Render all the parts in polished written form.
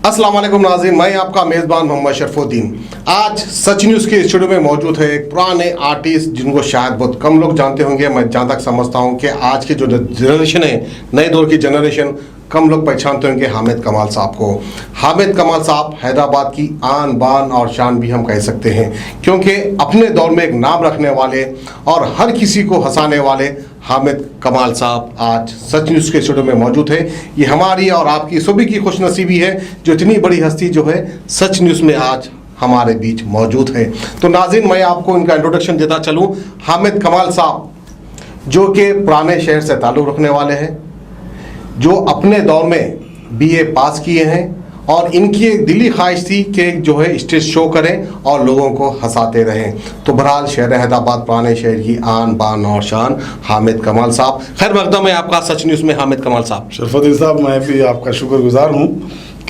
अस्सलाम वालेकुम नाज़रीन, मैं आपका मेज़बान मोहम्मद शरफुद्दीन। आज सच न्यूज़ के स्टूडियो में मौजूद है एक पुराने आर्टिस्ट जिनको शायद बहुत कम लोग जानते होंगे। मैं जहाँ तक समझता हूँ कि आज की जो जनरेशन है, नए दौर की जनरेशन, कम लोग पहचानते होंगे हामिद कमाल साहब को। हामिद कमाल साहब हैदराबाद की आन बान और शान भी हम कह सकते हैं, क्योंकि अपने दौर में एक नाम रखने वाले और हर किसी को हंसाने वाले हामिद कमाल साहब आज सच न्यूज़ के स्टूडियो में मौजूद है। ये हमारी और आपकी सभी की खुशनसीबी है जो इतनी बड़ी हस्ती जो है सच न्यूज़ में आज हमारे बीच मौजूद है। तो नाज़रीन, मैं आपको इनका इंट्रोडक्शन देता चलूँ। हामिद कमाल साहब जो कि पुराने शहर से ताल्लुक़ रखने वाले हैं, जो अपने दौर में BA पास किए हैं और इनकी एक दिली ख्वाहिश थी कि जो है स्टेज शो करें और लोगों को हंसाते रहें। तो बहरहाल शहर हैदराबाद, पुराने शहर की आन बान और शान हामिद कमाल साहब, खैर मकदम है आपका सच न्यूज़ में। हामिद कमाल साहब, शरफुद्दीन साहब, मैं भी आपका शुक्रगुजार हूँ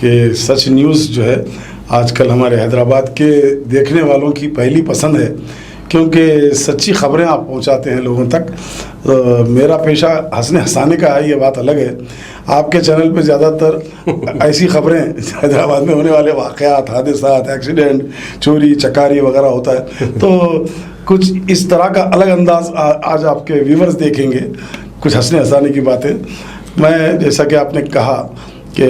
कि सच न्यूज़ जो है आजकल हमारे हैदराबाद के देखने वालों की पहली पसंद है, क्योंकि सच्ची खबरें आप पहुंचाते हैं लोगों तक। मेरा पेशा हंसने हंसाने का है, ये बात अलग है। आपके चैनल पे ज़्यादातर ऐसी खबरें हैदराबाद में होने वाले वाक़यात, हादसात, एक्सीडेंट, चोरी चकारी वगैरह होता है, तो कुछ इस तरह का अलग अंदाज आज आपके व्यूवर्स देखेंगे, कुछ हंसने हंसाने की बातें। मैं जैसा कि आपने कहा कि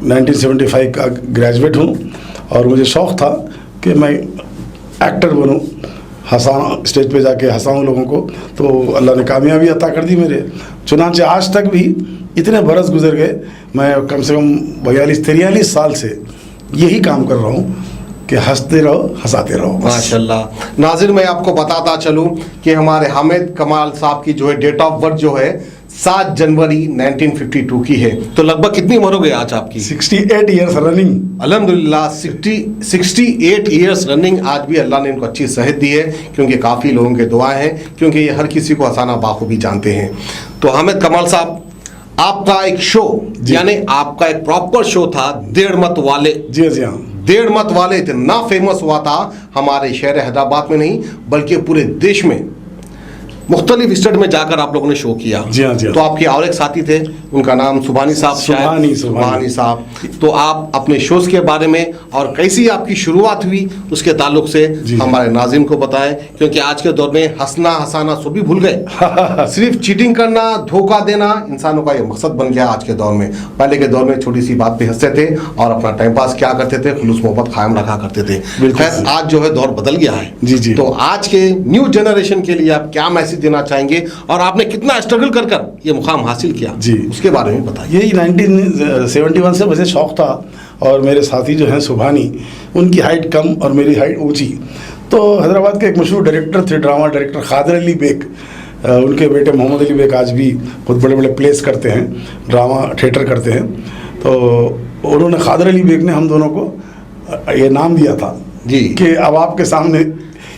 1975 का ग्रेजुएट हूँ और मुझे शौक़ था कि मैं एक्टर बनूँ, स्टेज पे जाके हंसाऊँ लोगों को। तो अल्लाह ने कामयाबी अता कर दी मेरे। चुनांचे आज तक भी इतने बरस गुजर गए, मैं कम से कम 42-43 साल से यही काम कर रहा हूँ कि हंसते रहो, हंसाते रहो। माशाल्लाह। नाज़रीन, मैं आपको बताता चलूँ कि हमारे हामिद कमाल साहब की जो है डेट ऑफ बर्थ जो है 7 जनवरी 1952 की है। तो लगभग कितनी उम्र हो गई आज आपकी? 68 ईयर्स रनिंग। अल्हम्दुलिल्लाह 68 ईयर्स रनिंग। आज भी अल्लाह ने इनको अच्छी सेहत दी है, क्योंकि काफ़ी लोगों के दुआएं हैं, क्योंकि ये हर किसी को हंसाना बाखूबी जानते हैं। तो हामिद कमाल साहब, आपका एक शो, यानी आपका एक प्रॉपर शो था डेढ़ मत वाले। जी हाँ, डेढ़ मत वाले इतना फेमस हुआ था हमारे शहर हैदराबाद में नहीं बल्कि पूरे देश में। मुख्तलिफ स्टेट में जाकर आप लोगों ने शो किया। जी हाँ। तो आपके और एक साथी थे, उनका नाम सुभानी साहब, सुभानी साहब। तो आप अपने शोज के बारे में और कैसी आपकी शुरुआत हुई उसके ताल्लुक से हमारे नाज़रीन को बताएं, क्योंकि आज के दौर में हंसना हंसाना सभी भूल गए। सिर्फ चीटिंग करना, धोखा देना इंसानों का ये मकसद बन गया आज के दौर में। पहले के दौर में छोटी सी बात पे हंसते थे और अपना टाइम पास क्या करते थे, खुलूस मोहब्बत कायम रखा करते थे। खैर आज जो है दौर बदल गया है। जी। तो आज के न्यू जनरेशन के लिए आप क्या मैसेज देना चाहेंगे और आपने कितना स्ट्रगल कर ये मुकाम हासिल किया, जी उसके बारे में बताइए। यही 1971 से मुझे शौक़ था और मेरे साथी जो हैं सुभानी, उनकी हाइट कम और मेरी हाइट ऊंची। तो हैदराबाद के एक मशहूर डायरेक्टर थे, ड्रामा डायरेक्टर खादर अली बेग, उनके बेटे मोहम्मद अली बेग आज भी बहुत बड़े बड़े प्लेस करते हैं, ड्रामा थिएटर करते हैं। तो उन्होंने खादर अली बेग ने हम दोनों को ये नाम दिया था जी कि अब आपके सामने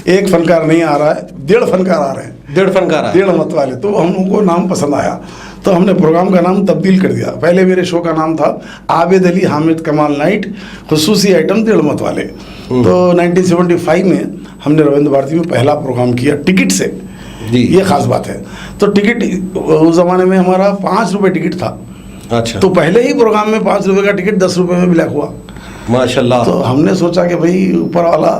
एक फनकार नहीं आ रहा है, 1.5 फनकार आ रहे हैं। 1.5 फनकार, 1.5 मत वाले। तो हम लोगों को नाम पसंद आया, तो हमने प्रोग्राम का नाम तब्दील कर दिया। पहले मेरे शो का नाम था आबिद अली हामिद कमाल नाइट, खुसूसी आइटम 1.5 मत वाले। तो 1975 में हमने रविंद्र भारती में पहला प्रोग्राम किया टिकट से। ये खास बात है। तो टिकट उस ज़माने में हमारा 5 रुपये टिकट था। अच्छा। तो पहले ही प्रोग्राम में 5 रुपये का टिकट 10 रुपये में ब्लैक हुआ। माशाल्लाह। तो हमने सोचा कि भाई ऊपर वाला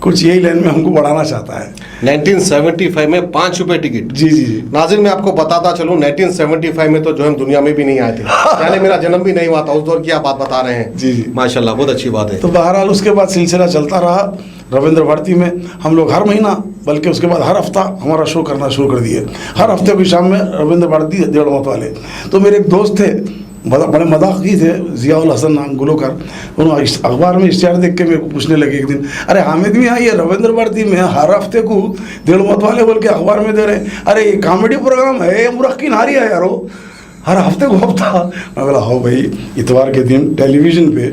कुछ यही लाइन में हमको बढ़ाना चाहता है। 1975 में 5 रुपए टिकट। जी। नाज़रीन, मैं आपको बताता चलूँ 1975 में तो जो हम दुनिया में भी नहीं आए थे, यानी मेरा जन्म भी नहीं हुआ था। उस दौर की आप बात बता रहे हैं। जी माशाल्लाह, बहुत अच्छी बात है। तो बहरहाल उसके बाद सिलसिला चलता रहा। रविंद्र भारती में हम लोग हर महीना, बल्कि उसके बाद हर हफ्ता हमारा शो करना शुरू कर दिए। हर हफ्ते की शाम में रविंद्र भारती 1.5 मत वाले। तो मेरे एक दोस्त थे, बड़े मजाकी थे, जियाउल हसन नाम, गुलकार। उन्होंने अखबार में इश्तिहार देख के मेरे को पूछने लगे एक दिन, अरे हामिद भी, हाँ ये रविंद्र भारती में हर हफ्ते को 1.5 मत वाले बोल के अखबार में दे रहे हैं। अरे ये कॉमेडी प्रोग्राम है, ये मुरक्की नारी है यारो, हर हफ्ते को हफ्ता। मैं बोला हाँ भाई, इतवार के दिन टेलीविज़न पे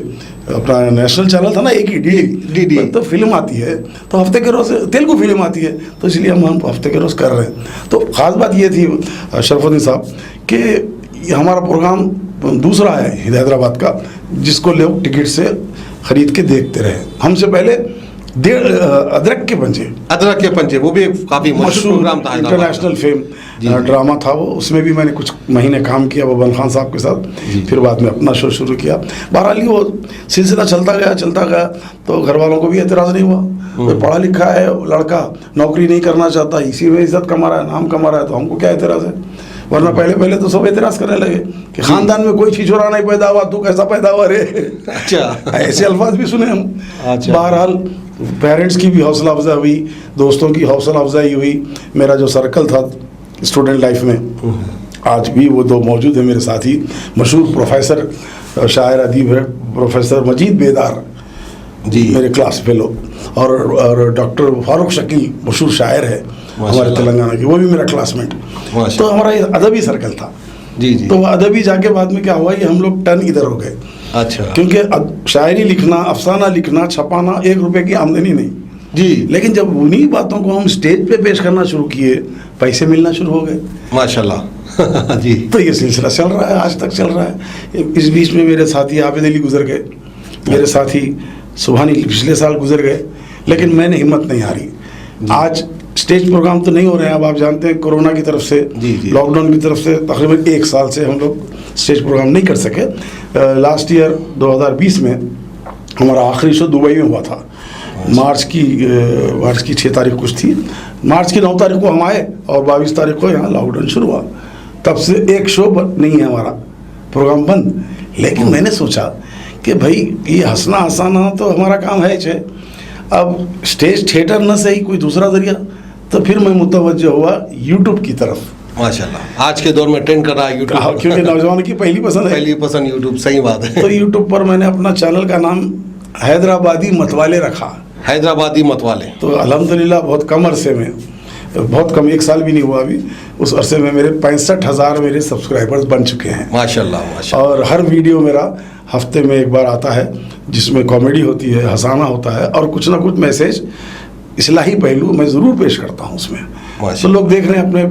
अपना नेशनल चैनल था ना, एक ही डी तो फिल्म आती है, तो हफ्ते के रोज़ तेलुगु फिल्म आती है, तो इसलिए हम हफ्ते के रोज़ कर रहे हैं। तो ख़ास बात ये थी शरफुद्दीन साहब कि हमारा प्रोग्राम दूसरा है हैदराबाद का, जिसको लोग टिकट से ख़रीद के देखते रहे। हमसे पहले अदरक के पंजे। अदरक के पंजे, वो भी एक काफी मशहूर प्रोग्राम था, इंटरनेशनल फेम ड्रामा था वो। उसमें भी मैंने कुछ महीने काम किया बबन खान साहब के साथ। फिर बाद में अपना शो शुरू किया। बहरहाल वो सिलसिला चलता गया। तो घर वालों को भी एतराज़ नहीं हुआ। कोई पढ़ा लिखा है लड़का, नौकरी नहीं करना चाहता, इसी में इज्जत कमा रहा है, नाम कमा रहा है, तो हमको क्या एतराज़ है। वरना पहले तो सब एतराज़ करने लगे कि खानदान में कोई छिछोरा नहीं पैदा हुआ, तू कैसा पैदा हुआ रे। अच्छा, ऐसे अल्फाज भी सुने हम। अच्छा। बहरहाल पेरेंट्स की भी हौसला अफजाई हुई, दोस्तों की हौसला अफजाई हुई। मेरा जो सर्कल था स्टूडेंट लाइफ में, आज भी वो दो मौजूद है मेरे साथी। मशहूर प्रोफेसर, शायर अदीब है प्रोफेसर मजीद बेदार जी, मेरे क्लास फेलो, और डॉक्टर फारूक शकील मशहूर शायर है हमारे तेलंगाना की, वो भी मेरा क्लासमेट। तो हमारा अदबी सर्कल था जी। तो अदबी जाके बाद में क्या हुआ, ये हम लोग टर्न इधर हो गए। अच्छा। क्योंकि शायरी लिखना, अफसाना लिखना, छपाना 1 रुपए की आमदनी नहीं जी। लेकिन जब उन्हीं बातों को हम स्टेज पे पेश करना शुरू किए, पैसे मिलना शुरू हो गए माशाल्लाह जी। तो ये सिलसिला चल रहा है, आज तक चल रहा है। इस बीच में मेरे साथी आबिद अली गुजर गए, मेरे साथी सुभानी पिछले साल गुजर गए, लेकिन मैंने हिम्मत नहीं हारी। आज स्टेज प्रोग्राम तो नहीं हो रहे हैं, अब आप जानते हैं कोरोना की तरफ से, लॉकडाउन की तरफ से तकरीबन 1 साल से हम लोग स्टेज प्रोग्राम नहीं कर सके। लास्ट ईयर 2020 में हमारा आखिरी शो दुबई में हुआ था। मार्च की 6 तारीख कुछ थी, मार्च की 9 तारीख को हम आए और 22 तारीख को यहाँ लॉकडाउन शुरू हुआ। तब से एक शो नहीं है हमारा, प्रोग्राम बंद। लेकिन मैंने सोचा कि भाई ये हंसना हंसाना तो हमारा काम है छे, अब स्टेज थिएटर न सही कोई दूसरा जरिया, तो फिर मैं मुतवज्जो हुआ यूट्यूब की तरफ। माशाल्लाह, आज के दौर में ट्रेंड कर रहा है यूट्यूब, क्योंकि नौजवान की पहली पसंद यूट्यूब। सही बात है। तो यूट्यूब पर मैंने अपना चैनल का नाम हैदराबादी मतवाले रखा। हैदराबादी मतवाले। तो अल्हम्दुलिल्लाह बहुत कम अरसे में, बहुत कम, 1 साल भी नहीं हुआ अभी, उस अरसे में मेरे 65,000 मेरे सब्सक्राइबर्स बन चुके हैं माशाल्लाह। और हर वीडियो मेरा हफ्ते में 1 बार आता है, जिसमें कॉमेडी होती है, हंसाना होता है, और कुछ ना कुछ मैसेज, इस्लाही पहलू मैं ज़रूर पेश करता हूँ उसमें। तो लोग देख रहे हैं अपने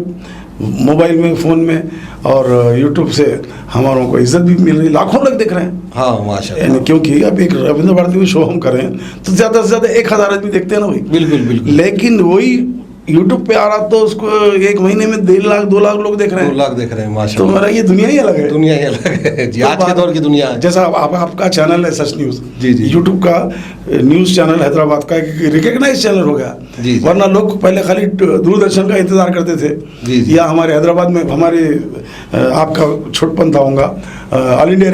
मोबाइल में, फ़ोन में, और यूट्यूब से हमारों को इज्जत भी मिल रही, लाखों लोग देख रहे हैं। हाँ माशाल्लाह। क्योंकि अब एक रविंद्र भारती में शो हम करें तो ज़्यादा से ज़्यादा 1000 आदमी देखते हैं ना भाई। बिल्कुल। लेकिन वही यूट्यूब पे आ रहा तो उसको 1 महीने में 1.5 लाख 2 लाख लोग देख रहे हैं। 2 लाख देख रहे हैं माशाल्लाह। तो मेरा ये दुनिया ही अलग है। दुनिया ही अलग है जी, आज के दौर की दुनिया है। जैसा आपका चैनल है सच न्यूज़ जी, यूट्यूब का न्यूज़ चैनल हैदराबाद का रिकग्नाइज चैनल हो गया जी। वरना लोग पहले खाली दूरदर्शन का इंतजार करते थे जी। या हमारे हैदराबाद में हमारे आपका छोटपन था होगा ऑल इंडिया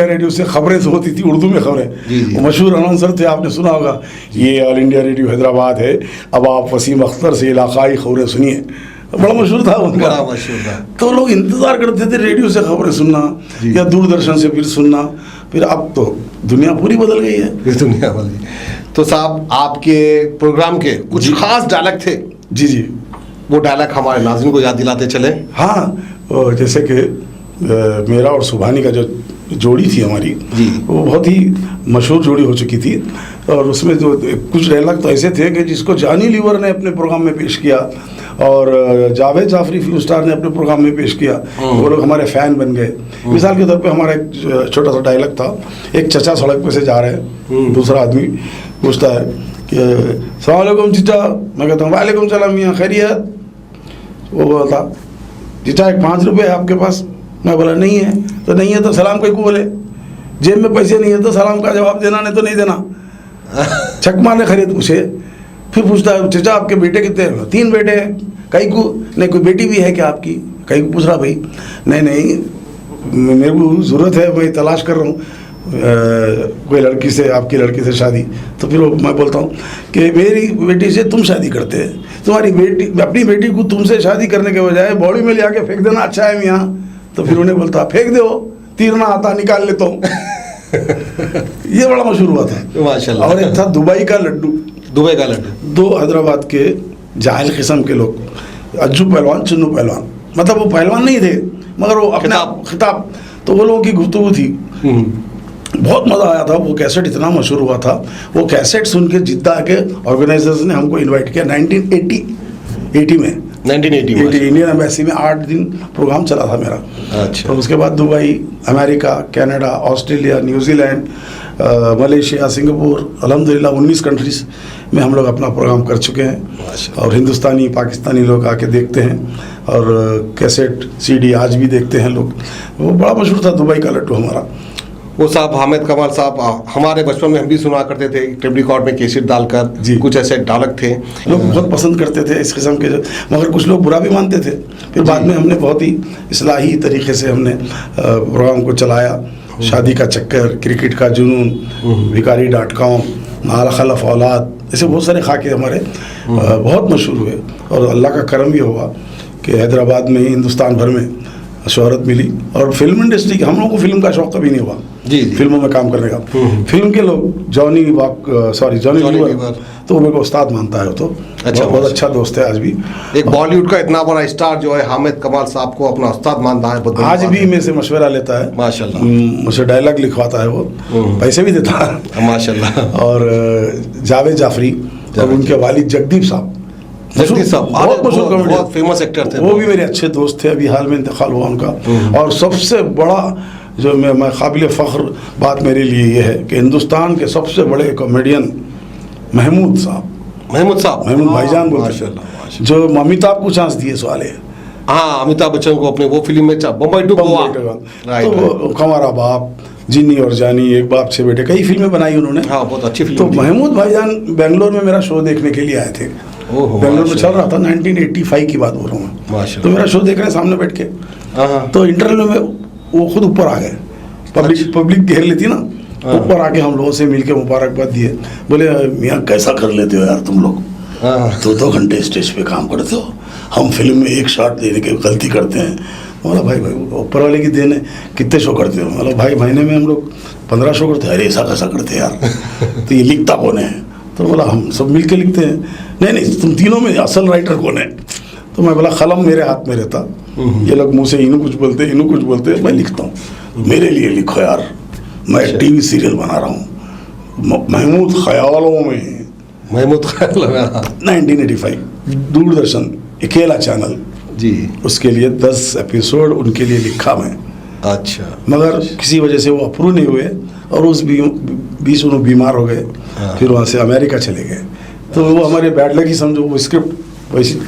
रेडियो से खबरें होती थी, उर्दू में खबरें। मशहूर अनाउंसर थे, आपने सुना होगा, ये ऑल इंडिया रेडियो हैदराबाद है, अब आप वसीम अख्तर से इलाकाई खबरें सुनिए। बड़ा मशहूर था उनका, बड़ा मशहूर था। तो लोग इंतजार करते थे रेडियो से खबरें सुनना या दूरदर्शन से फिर सुनना। फिर अब तो दुनिया पूरी बदल गई है, दुनिया बदल गई। तो साहब, आपके प्रोग्राम के कुछ खास डायलॉग थे जी, वो डायलॉग हमारे नाज़रीन को याद दिलाते चले। हाँ, जैसे कि मेरा और सुभानी का जो जोड़ी थी हमारी जी, वो बहुत ही मशहूर जोड़ी हो चुकी थी। और उसमें जो कुछ डायलॉग तो ऐसे थे कि जिसको जानी लीवर ने अपने प्रोग्राम में पेश किया और जावेद जाफरी फिल्म स्टार ने अपने प्रोग्राम में पेश किया, वो लोग हमारे फ़ैन बन गए। मिसाल के तौर पे हमारा एक छोटा सा डायलॉग था, एक चचा सड़क पे से जा रहे हैं, दूसरा आदमी पूछता है कि अस्सलाम वालेकुम चचा। मैं कहता हूँ वालेकुम सलाम मियाँ, खैरियत। वो बोलता, चचा 5 रुपये है आपके पास? मैं बोला नहीं है। तो नहीं है तो सलाम कोई को बोले, जेब में पैसे नहीं है तो सलाम का जवाब देना, नहीं तो नहीं देना। छक मारने खरीद पूछे। फिर पूछता है, चचा आपके बेटे कितने हैं? 3 बेटे हैं। कई को? नहीं, कोई बेटी भी है क्या आपकी? कई को पूछ रहा भाई, नहीं मेरे को ज़रूरत है, मैं तलाश कर रहा हूँ कोई लड़की से, आपकी लड़की से शादी। तो फिर मैं बोलता हूँ कि मेरी बेटी से तुम शादी करते हैं, तुम्हारी बेटी, अपनी बेटी को तुमसे शादी करने के बजाय बॉडी में ले आके फेंक देना अच्छा है मियाँ। तो फिर उन्हें बोलता, फेंक दो, तीर ना आता निकाल लेता हूँ। ये बड़ा मशहूर हुआ था माशाल्लाह। और एक था दुबई का लड्डू। 2 हैदराबाद के जाहिल किस्म के लोग, अज्जू पहलवान, चुन्नू पहलवान, मतलब वो पहलवान नहीं थे मगर वो अपने खिताब, तो वो लोगों की गुफ्तगू थी। बहुत मज़ा आया था। वो कैसेट इतना मशहूर हुआ था, वो कैसेट सुन के जिद्दा के ऑर्गेनाइजर्स ने हमको इन्वाइट किया 1980 में 1980 में? इंडियन एम्बेसी में 8 दिन प्रोग्राम चला था मेरा। अच्छा। तो उसके बाद Dubai, America, Canada, Australia, New Zealand, Malaysia, Singapore, अल्हम्दुलिल्लाह 19 कंट्रीज में हम लोग अपना प्रोग्राम कर चुके हैं। और हिंदुस्तानी पाकिस्तानी लोग आके देखते हैं और कैसेट सीडी आज भी देखते हैं लोग। वो बड़ा मशहूर था दुबई का लट्टू हमारा। वो साहब हामिद कमाल साहब, हमारे बचपन में हम भी सुना करते थे, टेप रिकॉर्ड में कैसेट डालकर जी। कुछ ऐसे डालक थे, लोग बहुत पसंद करते थे इस किस्म के, मगर कुछ लोग बुरा भी मानते थे। फिर बाद में हमने बहुत ही इस्लाही तरीके से हमने प्रोग्राम को चलाया। शादी का चक्कर, क्रिकेट का जुनून, भिखारी.com, नाला खलफ औलाद, ऐसे बहुत सारे खाके हमारे बहुत मशहूर हुए। और अल्लाह का करम भी हुआ कि हैदराबाद में ही हिंदुस्तान भर में शोहरत मिली। और फिल्म इंडस्ट्री की, हम लोगों को फिल्म का शौक कभी नहीं हुआ जी। फिल्मों में काम करने का। फिल्म के लोग जॉनी लीवर, तो वो मेरे को उस्ताद मानता है। वो तो अच्छा, बहुत अच्छा दोस्त है आज भी। एक बॉलीवुड का इतना बड़ा स्टार जो है हामिद कमाल साहब को अपना उस्ताद मानता है, बहुत बड़ी आज बात भी है। मेरे से मशवरा लेता है माशाल्लाह। मुझे डायलॉग लिखवाता है वो, पैसे भी देता है माशाल्लाह। और जावेद जाफरी और उनके वालिद जगदीप साहब, जगदीप साहब बहुत मशहूर बहुत कॉमेडियन, फेमस एक्टर थे। वो भी मेरे अच्छे दोस्त थे। अभी हाल में इंतकाल हुआ उनका। और सबसे बड़ा जो मैं काबिल फ़ख्र बात मेरे लिए ये है कि हिंदुस्तान के सबसे बड़े कॉमेडियन महमूद भाईजान बोलते हैं, जो अमिताभ को चांस दिए सवाल है। हाँ, अमिताभ बच्चन को अपने वो फिल्म में बम्बई टू गोवा, तो हमारा बाप, जिन्नी और जानी, एक बाप से बेटे, कई फिल्में बनाई उन्होंने। हाँ, बहुत अच्छी फिल्म तो थी। महमूद भाईजान बेंगलोर में मेरा शो देखने के लिए आए थे। बेंगलोर में चल रहा था, 1985 की बात बोल रहा हूँ मैं। तो मेरा शो देख रहे हैं सामने बैठ के। तो इंटरव्यू में वो खुद ऊपर आ गए, पब्लिक घेर लेती ना, ऊपर आके हम लोगों से मिलके मुबारकबाद दिए। बोले मियाँ कैसा कर लेते हो यार तुम लोग, 2 घंटे स्टेज पे काम करते हो, हम फिल्म में एक शॉट देने के गलती करते हैं। बोला भाई ऊपर वाले की देन है, कितने शो करते हो? बोला भाई महीने में हम लोग 15 शो करते हैं। अरे ऐसा कैसा करते हैं यार, तो ये लिखता कौन है? तो बोला हम सब मिल के लिखते हैं। नहीं तुम तीनों में असल राइटर कौन है? तो मैं बोला कलम मेरे हाथ में रहता, ये लोग मुँह से इन्हों कुछ बोलते, मैं लिखता हूँ। मेरे लिए लिखो यार, मैं टीवी सीरियल बना रहा हूँ महमूद ख्यालों में, 1985 दूरदर्शन अकेला चैनल जी, उसके लिए 10 एपिसोड उनके लिए लिखा मैं। अच्छा। मगर किसी वजह से वो अप्रूव नहीं हुए और उस बीच उन्होंने बीमार हो गए। फिर वहाँ से अमेरिका चले गए। तो वो हमारे बैड लक ही समझो, वो स्क्रिप्ट वैसे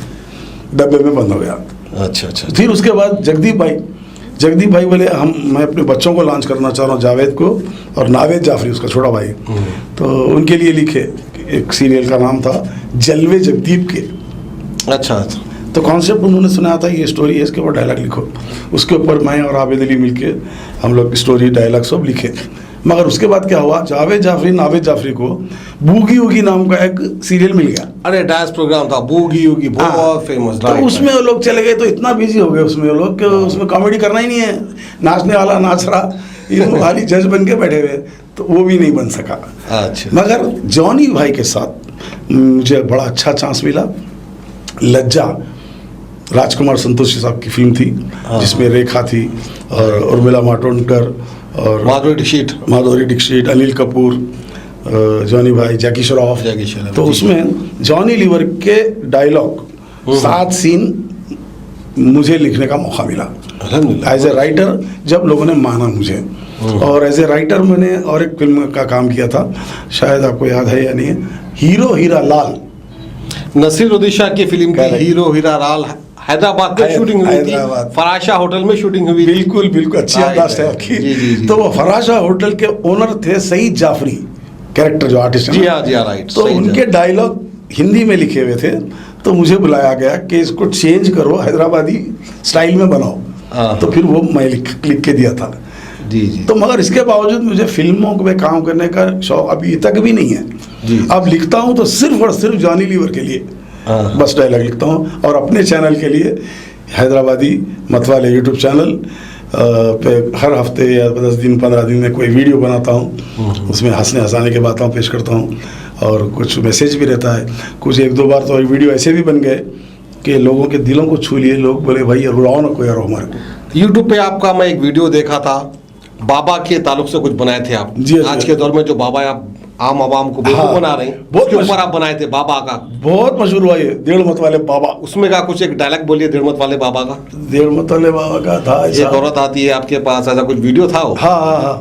डब्बे में बंद हो गया। अच्छा। फिर उसके बाद जगदीप भाई बोले मैं अपने बच्चों को लॉन्च करना चाह रहा हूँ, जावेद को और नावेद जाफरी उसका छोटा भाई, तो उनके लिए लिखे। एक सीरियल का नाम था जलवे जगदीप के। अच्छा। तो कॉन्सेप्ट उन्होंने सुनाया था, ये स्टोरी है, इसके ऊपर डायलॉग लिखो। उसके ऊपर मैं और आबिद अली मिलके हम लोग स्टोरी डायलॉग सब लिखे। मगर उसके बाद क्या हुआ, जावेद जाफरी को बूगी वूगी नाम का एक सीरियल मिल गया। अरे डांस प्रोग्राम था बूगी वूगी, बहुत फेमस। तो उसमें वो लोग चले गए, तो इतना बिजी हो गए उसमें वो लोग कि उसमें कॉमेडी करना ही नहीं है, नाचने वाला नाच रहा, ये लोग खाली जज बन के बैठे हुए, तो वो भी नहीं बन सका। अच्छा। मगर जॉनी भाई के साथ मुझे बड़ा अच्छा चांस मिला। लज्जा राजकुमार संतोषी साहब की फिल्म थी, जिसमें रेखा थी और उर्मिला मातोंडकर और माधुरी दीक्षित, अनिल कपूर, जॉनी भाई, जैकी श्रॉफ। तो उसमें जॉनी लीवर के डायलॉग 7 सीन मुझे लिखने का मौका मिला एज ए राइटर, जब लोगों ने माना मुझे। और एज ए राइटर मैंने और एक फिल्म का काम किया था, शायद आपको याद है या नहीं है, हीरो हीरा लाल, नसीरुद्दीन शाह की फिल्म की हीरो हीरा लाल हैदराबाद में शूटिंग हुई थी, फराशा होटल में शूटिंग हुई। बिल्कुल अच्छी याददाश्त है आपकी। तो वो फराशा होटल के ओनर थे सईद जाफरी, कैरेक्टर जो आर्टिस्ट है। जी हाँ राइट। तो उनके डायलॉग हिंदी में लिखे हुए थे, तो मुझे बुलाया गया कि इसको चेंज करो, हैदराबादी स्टाइल में बनाओ। तो फिर वो मैं लिख के दिया था। जी। तो मगर इसके बावजूद मुझे फिल्मों में काम करने का शौक अभी तक भी नहीं है। अब लिखता हूँ तो सिर्फ और सिर्फ जॉनी लीवर के लिए बस डायलॉग लिखता हूँ, और अपने चैनल के लिए हैदराबादी मतवाले यूट्यूब चैनल पे हर हफ्ते या 10 दिन 15 दिन में कोई वीडियो बनाता हूँ, उसमें हंसने हंसाने की बातें पेश करता हूँ, और कुछ मैसेज भी रहता है। कुछ 1-2 बार तो वीडियो ऐसे भी बन गए कि लोगों के दिलों को छू लिए, लोग बोले भाई रुलाओ ना कोई यार हमारे को। यूट्यूब पे आपका मैं एक वीडियो देखा था, बाबा के ताल्लुक से कुछ बनाए थे आप। जी, आज के दौर में जो बाबा आप आम आवाम को बेवकूफ हाँ, बना रहे हैं, बहुत उसके ऊपर आप बनाए थे बाबा का, बहुत मशहूर हुआ ये 1.5 मत वाले बाबा। उसमें का कुछ एक डायलॉग बोलिए 1.5 मत वाले बाबा का। 1.5 मत वाले बाबा का था एक औरत आती है आपके पास, ऐसा कुछ वीडियो था वो? हाँ हाँ हाँ,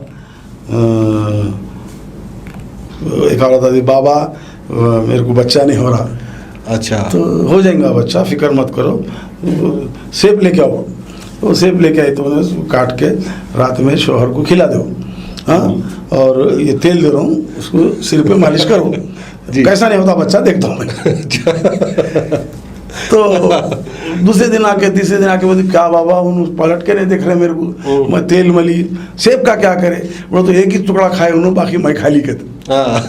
एक औरत आती, बाबा मेरे को बच्चा नहीं हो रहा। अच्छा। तो हो जाएगा बच्चा, फिक्र मत करो, सेब लेके आओ। वो सेब लेके आई तो उन्हें काट के रात में शौहर को खिला दो। हाँ, और ये तेल दे रहा हूँ, उसको सिर पे मालिश करो। कैसा नहीं होता बच्चा, देखता हूँ मैं। तो दूसरे दिन आके तीसरे दिन आके बोलती क्या बाबा, उन पलट के नहीं देख रहे मेरे को, मैं तेल मली, सेब का क्या करे, वो तो एक ही टुकड़ा खाए उन्होंने, बाकी मैं खा ली कहते।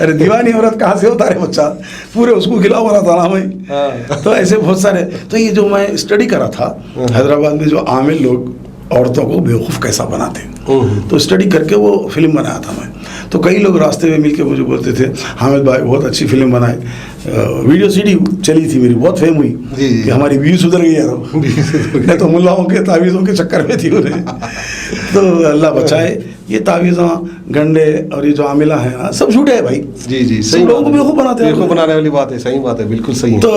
अरे दीवानी औरत कहाँ से होता है बच्चा, पूरे उसको खिलाओ वाला था ना मैं। तो ऐसे बहुत सारे, तो ये जो मैं स्टडी करा था हैदराबाद में, जो आमिर लोग औरतों को बेवकूफ़ कैसा बनाते हैं, तो स्टडी करके वो फिल्म बनाया था मैं। तो कई लोग रास्ते में मिलके मुझे बोलते थे हामिद भाई बहुत अच्छी फिल्म बनाए, वीडियो सीडी चली थी मेरी, बहुत फेम हुई कि हमारी व्यू सुधर गई यार, नहीं तो मुल्लाओं के तावीज़ों के चक्कर में थी उन्हें। तो अल्लाह बचाए, ये तावीज़ों गंडे और ये जो आमिला है ना, सब झूठे है भाई। जी जी, सही, लोगों को बेवकूफ़ बनाते हैं, बेवकूफ बनाने वाली बात है, सही बात है, बिल्कुल सही है। तो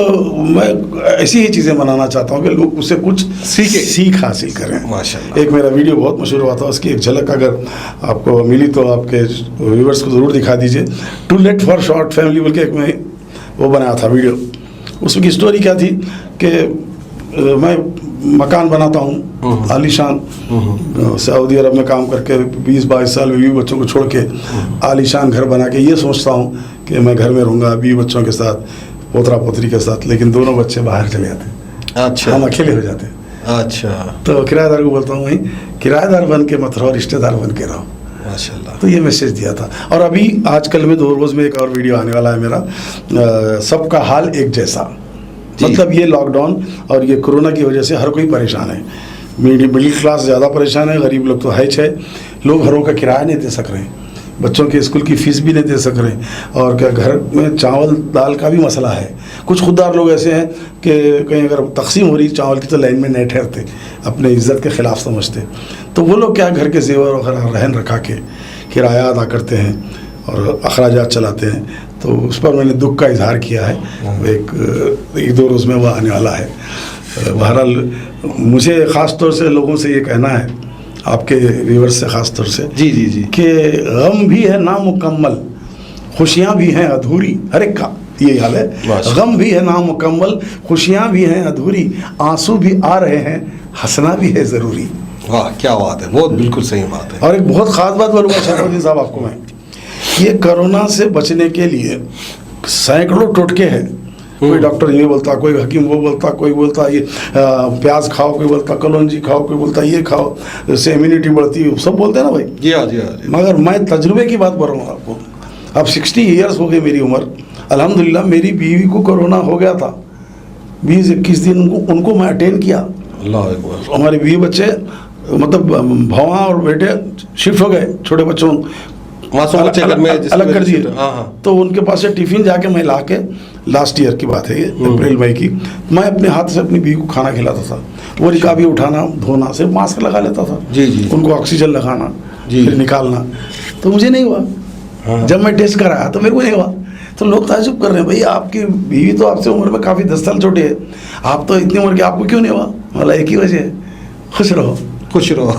मैं ऐसी ही चीज़ें बनाना चाहता हूँ कि लोग उससे कुछ सीख हासिल करें। माशाल्लाह। एक मेरा वीडियो बहुत मशहूर हुआ था, उसकी एक झलक अगर आपको मिली तो आपके व्यूवर्स को ज़रूर दिखा दीजिए। Too late for short family बोल के एक मैं वो बनाया था वीडियो। उसकी स्टोरी क्या थी कि मैं मकान बनाता हूँ आलीशान, सऊदी अरब में काम करके 20-22 साल में 20 बच्चों को छोड़ के आलीशान घर बना के ये सोचता हूँ कि मैं घर में रहूँगा 20 बच्चों के साथ, पोतरा पोतरी के साथ, लेकिन दोनों बच्चे बाहर चले जाते। अच्छा। हम अकेले हो जाते। अच्छा। तो किराएदार को बोलता हूँ भाई किराएदार बन के मत रहो, रिश्तेदार बन के रहो। माशाल्लाह। तो ये मैसेज दिया था। और अभी आजकल में 2 रोज़ में एक और वीडियो आने वाला है मेरा, सबका हाल एक जैसा। मतलब ये लॉकडाउन और ये कोरोना की वजह से हर कोई परेशान है। मिडिल क्लास ज़्यादा परेशान है, गरीब लोग तो है छे, लोग घरों का किराया नहीं दे सक रहे, बच्चों के स्कूल की फीस भी नहीं दे सक रहे, और क्या घर में चावल दाल का भी मसला है। कुछ खुददार लोग ऐसे हैं कि कहीं अगर तकसीम हो रही चावल की तो लाइन में नहीं ठहरते, अपने इज्जत के ख़िलाफ़ समझते। तो वो लोग क्या घर के जेवर वगैरह रहन रखा के किराया अदा करते हैं और अखराजात चलाते हैं। तो उस पर मैंने दुख का इजहार किया है। एक 2 रोज़ में वह आने वाला है। बहरहाल मुझे ख़ास तौर से लोगों से ये कहना है, आपके व्यूअर्स से ख़ास तौर से, जी जी जी, कि गम भी है नामुकम्मल, खुशियाँ भी हैं अधूरी, हर एक का ये हाल है। गम भी है नामुकम्मल, खुशियाँ भी हैं अधूरी, आंसू भी आ रहे हैं, हंसना भी है ज़रूरी। वाह क्या बात है, बहुत बिल्कुल सही बात है। और एक बहुत ख़ास बात बोलूँगा शरफुद्दीन साहब आपको मैं, ये कोरोना से बचने के लिए सैकड़ों टोटके हैं। कोई डॉक्टर ये बोलता, कोई हकीम वो बोलता, कोई बोलता ये प्याज खाओ, कोई बोलता कलौंजी खाओ, कोई बोलता ये खाओ, इससे इम्यूनिटी बढ़ती है, सब बोलते हैं ना भाई। जी हाँ जी हाँ। मगर मैं तजुर्बे की बात बोल रहा हूँ आपको। अब 60 ईयर्स हो गए मेरी उम्र, अल्हम्दुलिल्लाह मेरी बीवी को कोरोना हो गया था, 20-21 दिन उनको मैं अटेंड किया। अल्लाह अकबर। हमारे 20 बच्चे मतलब भवा और बेटे शिफ्ट हो गए, छोटे बच्चों अलग कर दिए। तो उनके पास से टिफिन जाके मैं ला के, लास्ट ईयर की बात है ये, अप्रैल मई की, मैं अपने हाथ से अपनी बीवी को खाना खिलाता था। वो रिकाबी उठाना, धोना, सिर्फ मास्क लगा लेता था। जी जी। उनको ऑक्सीजन लगाना, फिर निकालना। तो मुझे नहीं हुआ। जब मैं टेस्ट कराया तो मेरे को नहीं हुआ। तो लोग ताजुब कर रहे हैं, भाई आपकी बीवी तो आपसे उम्र में काफ़ी 10 साल छोटी है, आप तो इतनी उम्र के, आपको क्यों नहीं हुआ? मतलब एक ही वजह है, खुश रहो, खुश रहो,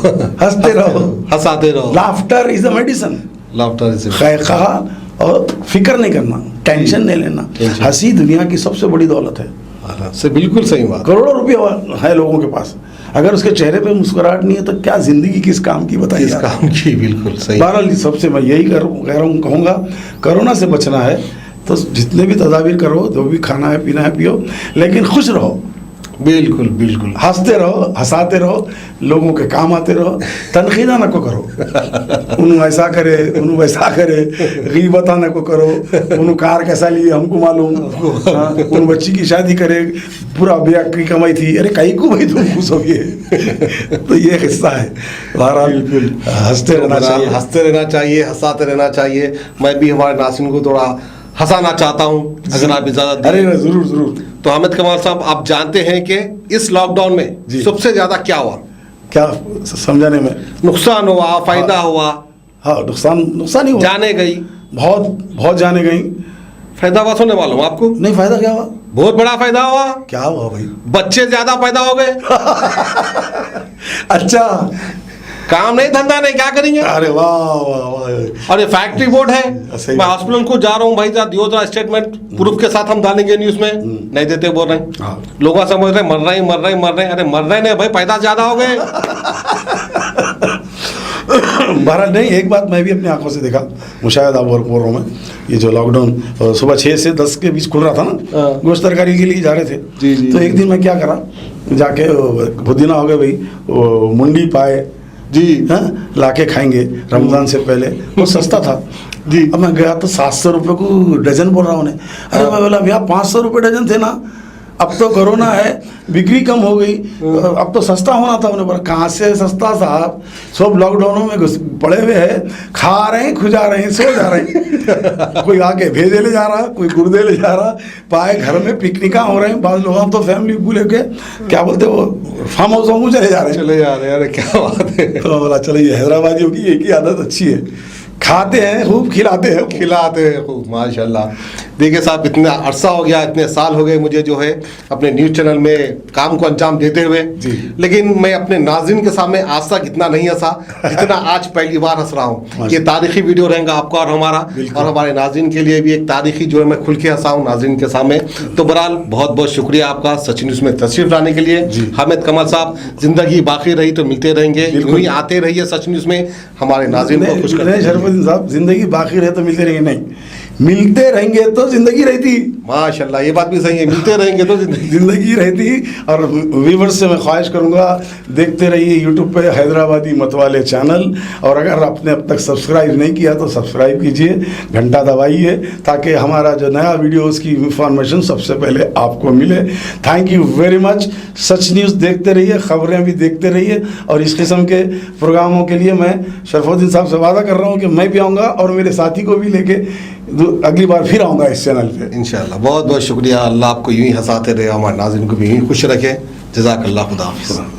हंसते रहो, हंसाते रहो। Laughter is a medicine. Laughter is कहा, और फिक्र नहीं करना, टेंशन नहीं लेना। हंसी दुनिया की सबसे बड़ी दौलत है। से बिल्कुल सही बात। करोड़ों रुपये है लोगों के पास, अगर उसके चेहरे पे मुस्कुराहट नहीं है तो क्या जिंदगी किस काम की बताइए। किस काम की, बिल्कुल सही। बहरहाल सबसे मैं यही कह रहा हूँ, कहूँगा कोरोना से बचना है तो जितने भी तदाबीर करो, जो भी खाना है पीना है पियो, लेकिन खुश रहो। बिल्कुल बिल्कुल, हंसते रहो, हंसाते रहो, लोगों के काम आते रहो, तनकीदा न को करो, उन्होंने ऐसा करे, उन्होंने वैसा करे, गीबत न को करो, उन्होंने कार कैसा लिए हमको मालूम, उन बच्ची की शादी करे, पूरा ब्याह की कमाई थी, अरे कहीं को भाई तुम खुश हो गए। तो ये हिस्सा है। बहरहाल हंसते रहना चाहिए, हंसते रहना चाहिए, हंसाते रहना चाहिए। मैं भी हमारे नाज़रीन को थोड़ा हंसाना चाहता हूँ, अगर आप इजाज़त दें। अरे जरूर जरूर। तो हामिद कमाल साहब, आप जानते हैं कि इस लॉकडाउन में सबसे ज्यादा क्या हुआ? क्या समझाने में? नुकसान हुआ, फायदा हुआ? हाँ, नुकसान ही हुआ। जाने गई, बहुत बहुत जाने गई। फायदा हुआ सुनने वालों आपको? नहीं, फायदा क्या हुआ? बहुत बड़ा फायदा हुआ। क्या हुआ भाई? बच्चे ज्यादा पैदा हो गए। अच्छा, काम नहीं, धंधा नहीं, क्या करेंगे? अरे वाह वाह वाह। और ये फैक्ट्री बोर्ड है। सही मैं बात। हॉस्पिटल को जा रहा हूँ भाई, दियो जरा स्टेटमेंट, प्रूफ के साथ हम डालेंगे न्यूज में। नहीं देते, बोल रहे हैं। हाँ। लोग समझ रहे मर रहे हैं, मर रहे हैं, मर रहे हैं। अरे मर रहे नहीं भाई, पैदा ज्यादा हो गए। बहरहाल नहीं, एक बात मैं भी अपनी आंखों से देखा, मुशाहिदा बोल रहा हूँ मैं, ये जो लॉकडाउन सुबह 6 से 10 के बीच खुल रहा था ना, हाँ। गोश्त तरकारी के लिए जा रहे थे। जी, जी, तो जी। एक दिन मैं क्या करा, जाके पुदीना हो गया भाई, वो मुंडी पाए जी, हाँ, लाके खाएंगे रमजान से पहले, वो सस्ता था जी। अब मैं गया तो 700 रुपये को डजन बोल रहा हूँ उन्हें। अरे मैं बोला भैया 500 रुपये डजन थे ना, अब तो कोरोना है, बिक्री कम हो गई, अब तो सस्ता होना था। उन्हें बोला कहाँ से सस्ता साहब, सब लॉकडाउनों में पड़े हुए हैं, खा रहे हैं, खुजा रहे हैं, सो जा रहे हैं। कोई आके भेजे ले जा रहा, कोई गुर्दे ले जा रहा, पाए घर में पिकनिका हो रहे हैं, बाद लोग तो फैमिली को लेके क्या बोलते वो फार्म हाउस में चले जा रहे हैं। चले जा रहे हैं। अरे क्या बात है। तो बोला चलो ये हैदराबादियों की एक ही आदत अच्छी है, खाते हैं खूब, खिलाते हैं। खिलाते हैं खूब, माशाल्लाह। देखिए साहब, इतना अरसा हो गया, इतने साल हो गए मुझे जो है अपने न्यूज़ चैनल में काम को अंजाम देते हुए, जी। लेकिन मैं अपने नाज़रीन के सामने आज तक इतना नहीं हंसा जितना आज पहली बार हंस रहा हूँ। ये तारीखी वीडियो रहेगा आपका और हमारा, और हमारे नाज़रीन के लिए भी एक तारीखी जो है मैं खुल के हंसा हूँ नाज़रीन के सामने। तो बहरहाल बहुत बहुत शुक्रिया आपका सच न्यूज़ में तशरीफ लाने के लिए। हामिद कमल साहब, जिंदगी बाकी रही तो मिलते रहेंगे, यूं ही आते रहिए सच न्यूज़ में, हमारे नाज़रीन को खुश करते नहीं शरफुद्दीन साहब, जिंदगी बाकी रहे तो मिलते रहेंगे, नहीं मिलते रहेंगे तो जिंदगी रहती। माशाल्लाह, ये बात भी सही है, मिलते रहेंगे तो जिंदगी रहती। और व्यूवर्स से मैं ख्वाहिश करूंगा, देखते रहिए यूट्यूब पे हैदराबादी मतवाले चैनल, और अगर आपने अब तक सब्सक्राइब नहीं किया तो सब्सक्राइब कीजिए, घंटा दबाइए, ताकि हमारा जो नया वीडियो उसकी इंफॉर्मेशन सबसे पहले आपको मिले। Thank you very much. Such news देखते रहिए, खबरें भी देखते रहिए, और इस किस्म के प्रोग्रामों के लिए मैं शरफुद्दीन साहब से वादा कर रहा हूँ कि मैं भी आऊँगा और मेरे साथी को भी लेके अगली बार फिर आऊँगा इस चैनल पे इंशाल्लाह। बहुत बहुत शुक्रिया। अल्लाह आपको यूं ही हंसाते रहे, हमारे नाज़रीन को भी यूं ही खुश रखे। जज़ाकल्लाह, खुदा हाफ़िज़।